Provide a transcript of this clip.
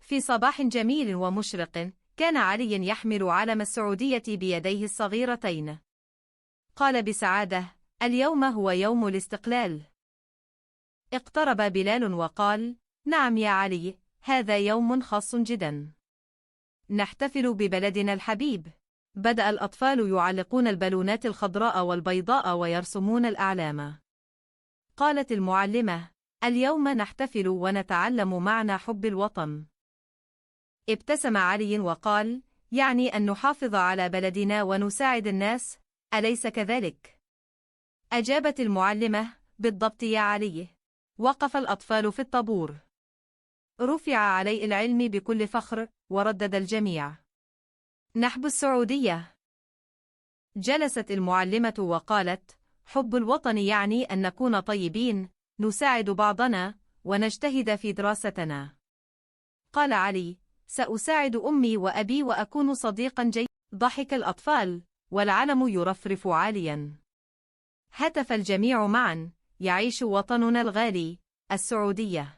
في صباح جميل ومشرق، كان علي يحمل علم السعودية بيديه الصغيرتين. قال بسعادة: اليوم هو يوم الاستقلال. اقترب بلال وقال: نعم يا علي، هذا يوم خاص جدا. نحتفل ببلدنا الحبيب. بدأ الأطفال يعلقون البالونات الخضراء والبيضاء ويرسمون الأعلام. قالت المعلمة: اليوم نحتفل ونتعلم معنى حب الوطن. ابتسم علي وقال: يعني أن نحافظ على بلدنا ونساعد الناس، أليس كذلك؟ أجابت المعلمة: بالضبط يا علي. وقف الأطفال في الطابور. رفع علي العلم بكل فخر، وردد الجميع: نحب السعودية. جلست المعلمة وقالت: حب الوطن يعني أن نكون طيبين، نساعد بعضنا، ونجتهد في دراستنا. قال علي: سأساعد أمي وأبي وأكون صديقا جيدا. ضحك الأطفال، والعلم يرفرف عاليا. هتف الجميع معا: يعيش وطننا الغالي، السعودية.